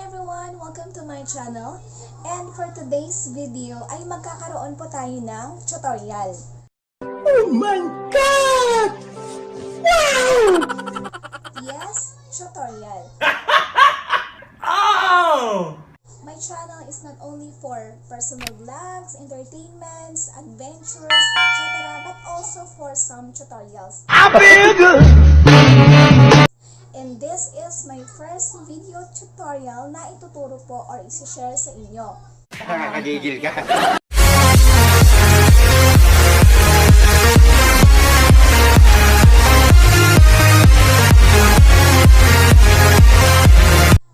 everyone! Welcome to my channel. And for today's video ay magkakaroon po tayo ng tutorial. Oh my God! Wow! Yes, tutorial. Oh! My channel is not only for personal vlogs, entertainments, adventures, etc. but also for some tutorials. And this is my first video tutorial na ituturo po or isi-share sa inyo. Nakakagigil ka.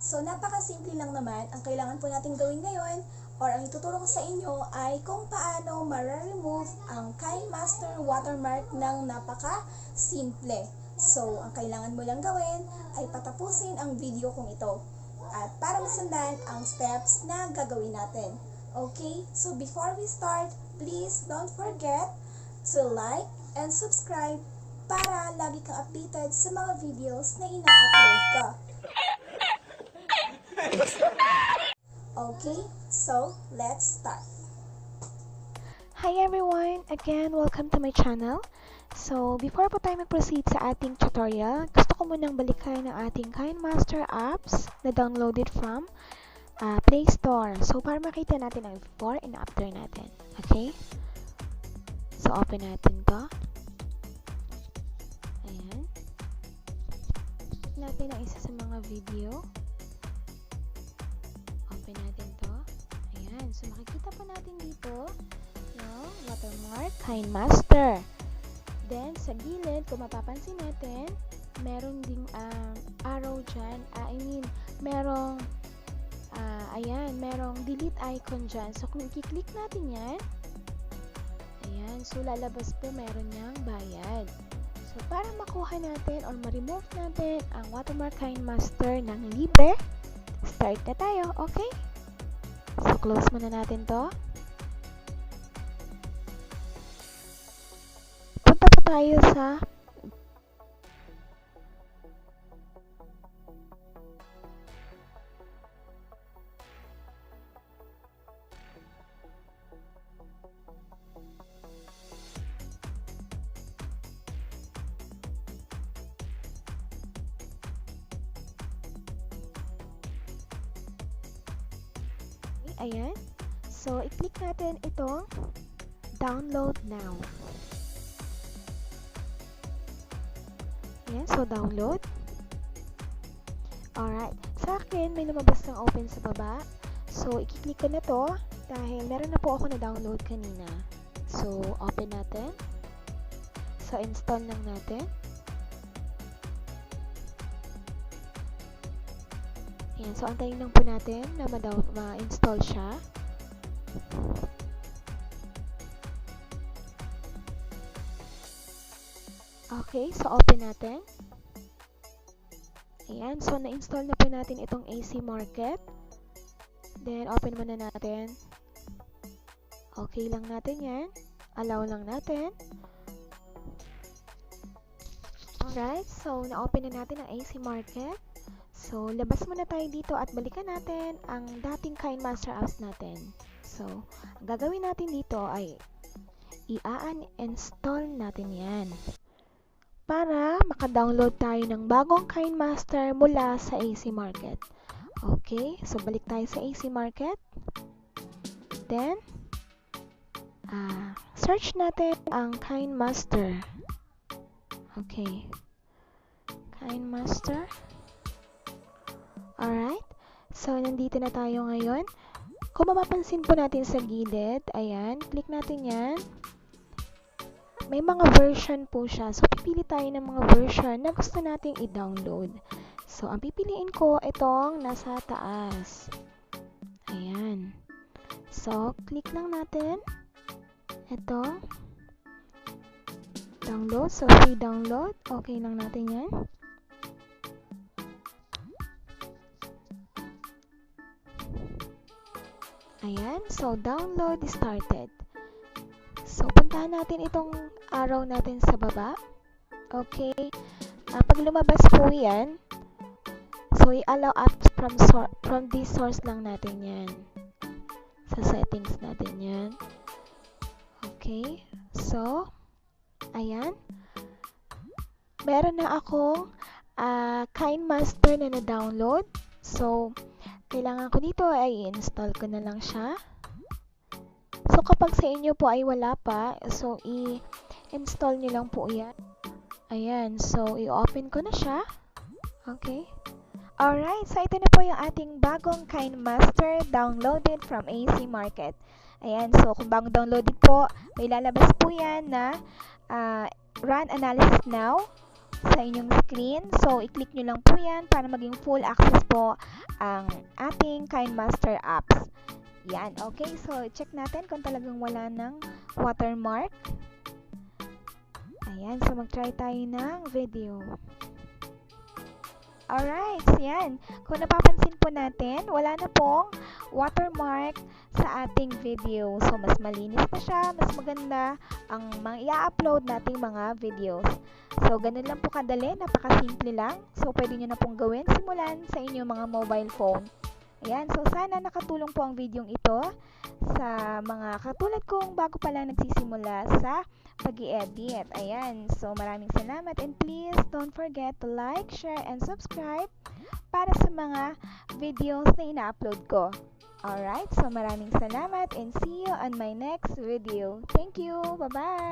So, napakasimple lang naman. Ang kailangan po natin gawin ngayon or ang ituturo ko sa inyo ay kung paano ma-remove ang KineMaster watermark ng napaka-simple. So, ang kailangan mo lang gawin ay patapusin ang video kong ito at para masundan ang steps na gagawin natin. Okay? So, before we start, please don't forget to like and subscribe para lagi kang updated sa mga videos na ina-upload ko. Okay, so let's start. Hi everyone! Again, welcome to my channel. So, before po tayo mag-proceed sa ating tutorial, gusto ko munang balikan ang ating KineMaster apps na downloaded from Play Store. So, para makita natin ang before and after natin. Okay? So, open natin to. Ayan. Natin ang isa sa mga video. Open natin to. Ayan. So, makikita po natin dito yung watermark KineMaster. Then, sa gilid, kung mapapansin natin, meron ding arrow dyan. Merong merong delete icon dyan. So, kung i-click natin yan, ayan, so lalabas po meron niyang bayad. So, para makuha natin or ma-remove natin ang watermark KineMaster ng libre, start na tayo, okay? So, close muna natin to. Punta pa tayo sa ayan. So, i-click natin itong download now. Ayan, so download. Alright. Sa akin, may lumabas ng open sa baba. So, i-click ko na to dahil meron na po ako na-download kanina. So, open natin. So, install lang natin. Ayan, so antayin lang po natin na ma-install siya. Okay, so open natin. Ayan, so na-install na po natin itong AC Market. Then, open muna natin. Okay lang natin yan. Allow lang natin. Alright, so na-open na natin ang AC Market. So, labas muna tayo dito at balikan natin ang dating KineMaster apps natin. So, ang gagawin natin dito ay i-uninstall natin yan para maka-download tayo ng bagong KineMaster mula sa AC Market. Okay, so balik tayo sa AC Market. Then, search natin ang KineMaster. Okay, KineMaster. Alright, so nandito na tayo ngayon. Kung mapapansin po natin sa gilid, ayan, click natin yan. May mga version po siya. So, pipili tayo ng mga version na gusto nating i-download. So, ang pipiliin ko, itong nasa taas. Ayan. So, click lang natin. Ito. Download. So, free download. Okay lang natin yan. Ayan, so download started. So, puntahan natin itong arrow natin sa baba. Okay. Pag lumabas po yan, so i-allow apps from this source lang natin yan. Sa settings natin yan. Okay. So, ayan. Meron na akong KineMaster na na-download. So, kailangan ko dito ay i-install ko na lang siya. So, kapag sa inyo po ay wala pa, so i-install nyo lang po yan. Ayan. So, i-open ko na siya. Okay. Alright. So, ito na po yung ating bagong KineMaster downloaded from AC Market. Ayan. So, kung bagong downloaded po, may lalabas po yan na Run Analysis Now sa inyong screen. So, i-click nyo lang po yan para maging full access po ang ating KineMaster apps. Yan. Okay. So, check natin kung talagang wala ng watermark. Ayan. So, mag-try tayo ng video. Alright. So, yan. Kung napapansin po natin, wala na pong watermark sa ating video. So, mas malinis na siya. Mas maganda ang i-upload nating mga videos. So, ganun lang po kadali. Napakasimple lang. So, pwede nyo na pong gawin simulan sa inyong mga mobile phone. Ayan. So, sana nakatulong po ang video ito sa mga katulad kong bago pa lang nagsisimula sa pag-i-edit. Ayan. So, maraming salamat and please don't forget to like, share, and subscribe para sa mga videos na ina-upload ko. Alright. So, maraming salamat and see you on my next video. Thank you. Bye-bye.